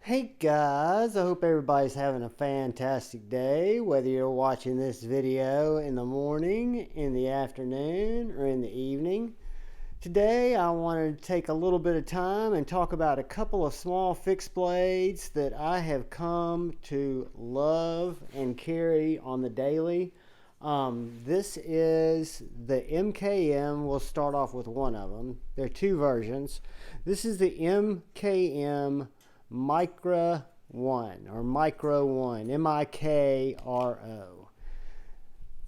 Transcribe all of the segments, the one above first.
Hey guys, I hope everybody's having a fantastic day, whether you're watching this video in the morning, in the afternoon, or in the evening. Today I wanted to take a little bit of time and talk about a couple of small fixed blades that I have come to love and carry on the daily. This is the MKM. We'll start off with one of them. There are two versions. This is the MKM Mikro 1 or Micro 1, Mikro.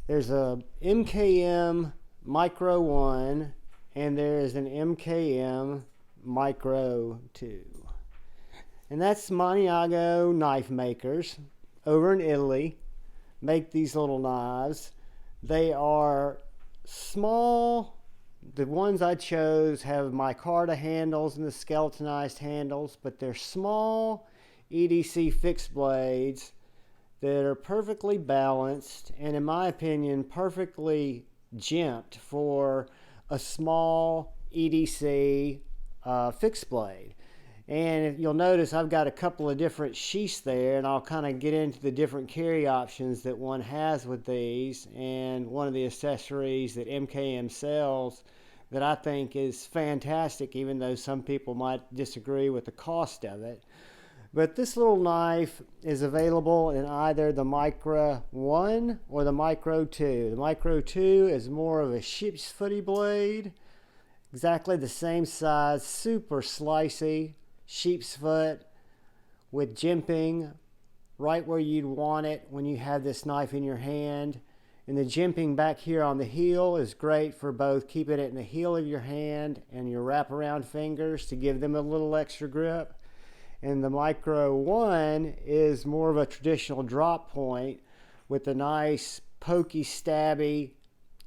There's a MKM Micro 1 and there's an MKM Micro 2. And that's Maniago knife makers over in Italy make these little knives. They are small. The ones I chose have micarta handles and the skeletonized handles, but they're small EDC fixed blades that are perfectly balanced and, in my opinion, perfectly jimped for a small EDC fixed blade. And you'll notice I've got a couple of different sheaths there, and I'll kind of get into the different carry options that one has with these. And one of the accessories that MKM sells that I think is fantastic, even though some people might disagree with the cost of it. But this little knife is available in either the Micro 1 or the Micro 2. The Micro 2 is more of a sheep's footy blade, exactly the same size, super slicey sheep's foot with jimping right where you'd want it when you have this knife in your hand. And the jimping back here on the heel is great for both keeping it in the heel of your hand and your wraparound fingers to give them a little extra grip. And the Micro 1 is more of a traditional drop point with a nice pokey, stabby,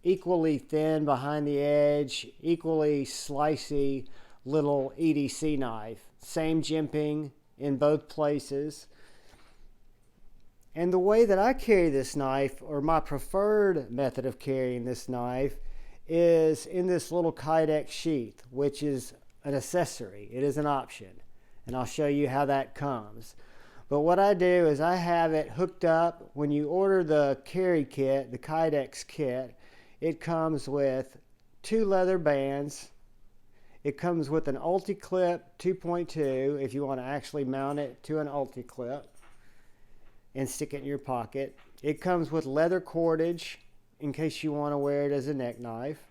equally thin behind the edge, equally slicey little EDC knife. Same jimping in both places. And the way that I carry this knife, or my preferred method of carrying this knife, is in this little kydex sheath, which is an accessory. It is an option. And I'll show you how that comes. But what I do is I have it hooked up. When you order the carry kit, the kydex kit, it comes with 2 leather bands. It comes with an Ulti-Clip 2.2 if you want to actually mount it to an Ulti-Clip and stick it in your pocket. It comes with leather cordage in case you want to wear it as a neck knife.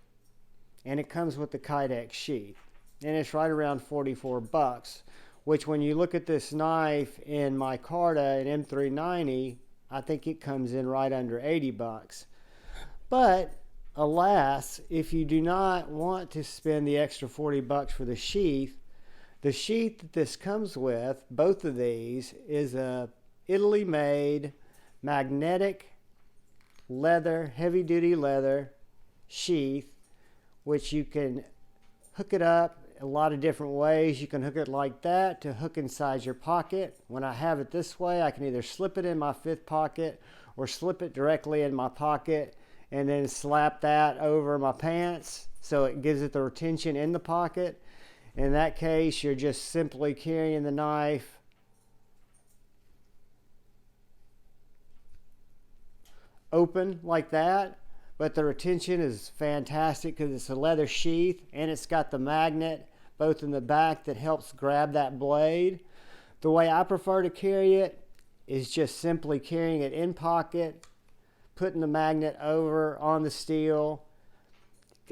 And it comes with the kydex sheath. And it's right around 44 bucks, which when you look at this knife in Micarta and M390, I think it comes in right under 80 bucks. But alas, if you do not want to spend the extra 40 bucks for the sheath that this comes with, both of these, is a Italy made magnetic leather, heavy duty leather sheath, which you can hook it up a lot of different ways. You can hook it like that to hook inside your pocket. When I have it this way, I can either slip it in my 5th pocket or slip it directly in my pocket and then slap that over my pants so it gives it the retention in the pocket. In that case, you're just simply carrying the knife open like that, but the retention is fantastic because it's a leather sheath and it's got the magnet both in the back that helps grab that blade. The way I prefer to carry it is just simply carrying it in pocket, putting the magnet over on the steel.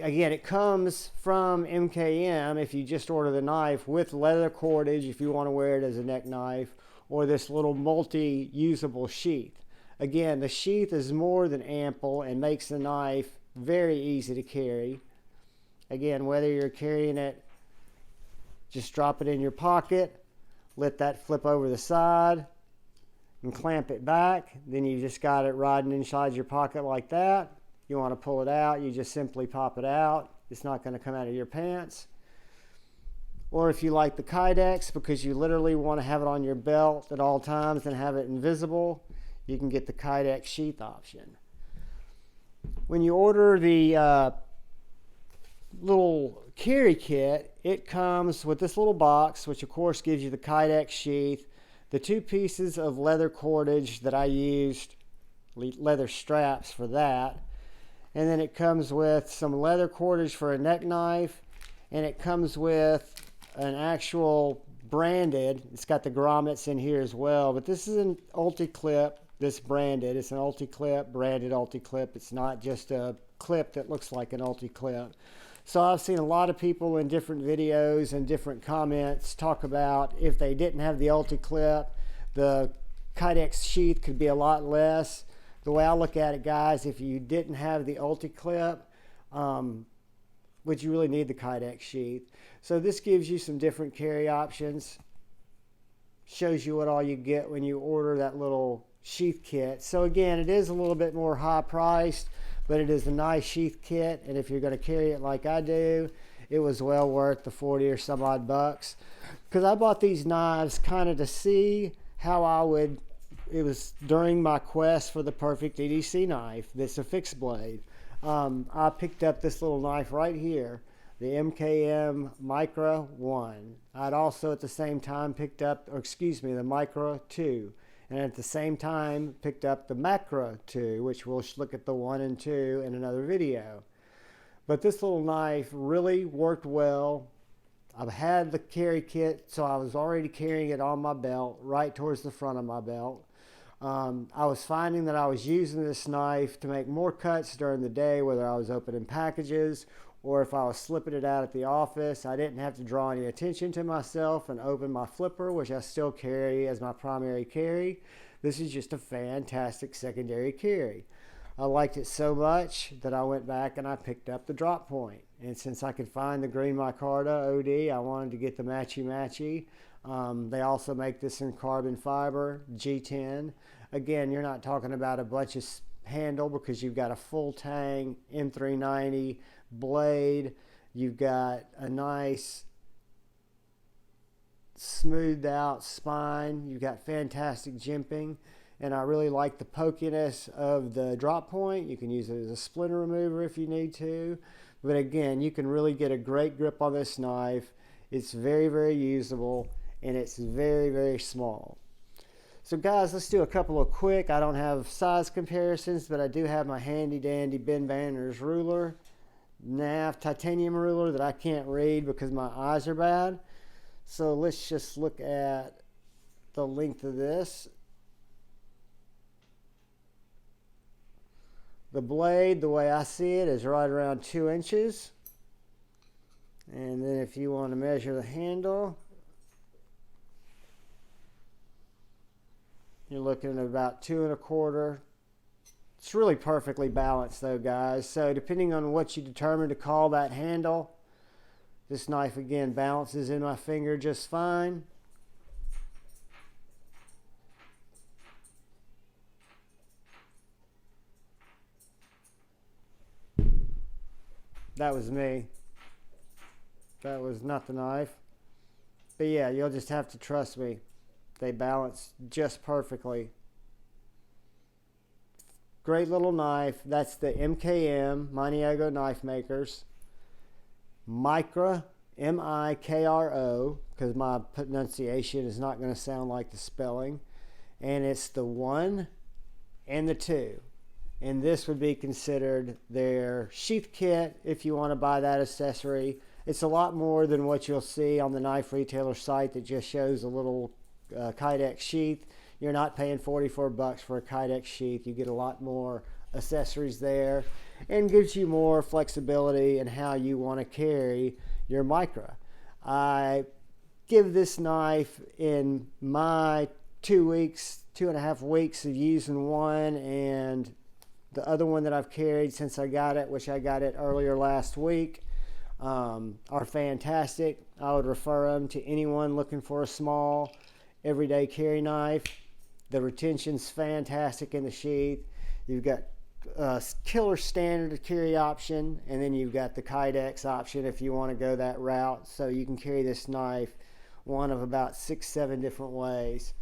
Again, it comes from MKM if you just order the knife with leather cordage if you want to wear it as a neck knife, or this little multi-usable sheath. Again, the sheath is more than ample and makes the knife very easy to carry. Again, whether you're carrying it, just drop it in your pocket, let that flip over the side, and clamp it back. Then you just got it riding inside your pocket like that. You want to pull it out, you just simply pop it out. It's not going to come out of your pants. Or if you like the kydex because you literally want to have it on your belt at all times and have it invisible, you can get the kydex sheath option. When you order the little carry kit, it comes with this little box, which of course gives you the kydex sheath, the two pieces of leather cordage that I used, leather straps for that, and then it comes with some leather cordage for a neck knife, and it comes with an actual branded, it's got the grommets in here as well, but this is an ulti-clip, this branded, it's an ulti-clip, branded ulti-clip. It's not just a clip that looks like an ulti-clip. So I've seen a lot of people in different videos and different comments talk about if they didn't have the ulti-clip, the kydex sheath could be a lot less. The way I look at it, guys, if you didn't have the ulti-clip, would you really need the kydex sheath? So this gives you some different carry options. Shows you what all you get when you order that little sheath kit. So again, it is a little bit more high priced, but it is a nice sheath kit, and if you're going to carry it like I do, it was well worth the 40 or some odd bucks, because I bought these knives kind of to see how I would, it was during my quest for the perfect EDC knife that's a fixed blade. I picked up this little knife right here, the MKM Mikro 1. I'd also at the same time picked up, or excuse me, the Mikro 2. And at the same time picked up the Macro 2, which we'll look at the 1 and 2 in another video. But this little knife really worked well. I've had the carry kit, so I was already carrying it on my belt, right towards the front of my belt. I was finding that I was using this knife to make more cuts during the day, whether I was opening packages or if I was slipping it out at the office. I didn't have to draw any attention to myself and open my flipper, which I still carry as my primary carry. This is just a fantastic secondary carry. I liked it so much that I went back and I picked up the drop point. And since I could find the green Micarta OD, I wanted to get the matchy-matchy. They also make this in carbon fiber, G10. Again, you're not talking about a bunch of handle because you've got a full tang M390 blade. You've got a nice smoothed out spine. You've got fantastic jimping. And I really like the pokiness of the drop point. You can use it as a splinter remover if you need to. But again, you can really get a great grip on this knife. It's very, very usable, and it's very, very small. So guys, let's do a couple of quick, I don't have size comparisons, but I do have my handy dandy Ben Banner's ruler, NAF titanium ruler that I can't read because my eyes are bad. So let's just look at the length of this. The blade, the way I see it, is right around 2 inches. And then if you want to measure the handle, you're looking at about 2 1/4. It's really perfectly balanced though, guys. So depending on what you determine to call that handle, this knife again balances in my finger just fine. That was me. That was not the knife. But yeah, you'll just have to trust me. They balance just perfectly. Great little knife. That's the MKM, Maniago Knife Makers. Mikro, M-I-K-R-O, because my pronunciation is not going to sound like the spelling. And it's the 1 and the 2. And this would be considered their sheath kit if you want to buy that accessory. It's a lot more than what you'll see on the knife retailer site that just shows a little kydex sheath. You're not paying 44 bucks for a kydex sheath. You get a lot more accessories there and gives you more flexibility in how you want to carry your Micro. I give this knife in my 2.5 weeks of using one, and the other one that I've carried since I got it, which I got it earlier last week, are fantastic. I would refer them to anyone looking for a small everyday carry knife. The retention's fantastic in the sheath. You've got a killer standard carry option, and then you've got the kydex option if you want to go that route. So you can carry this knife one of about 6-7 different ways.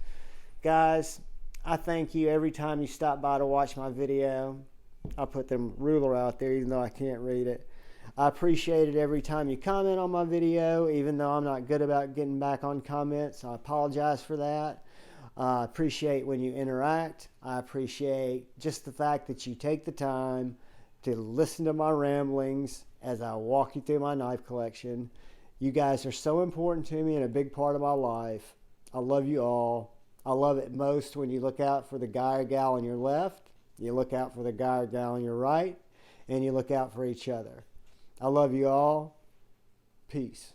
Guys, I thank you every time you stop by to watch my video. I'll put the ruler out there even though I can't read it. I appreciate it every time you comment on my video, even though I'm not good about getting back on comments. I apologize for that. I appreciate when you interact. I appreciate just the fact that you take the time to listen to my ramblings as I walk you through my knife collection. You guys are so important to me and a big part of my life. I love you all. I love it most when you look out for the guy or gal on your left, you look out for the guy or gal on your right, and you look out for each other. I love you all. Peace.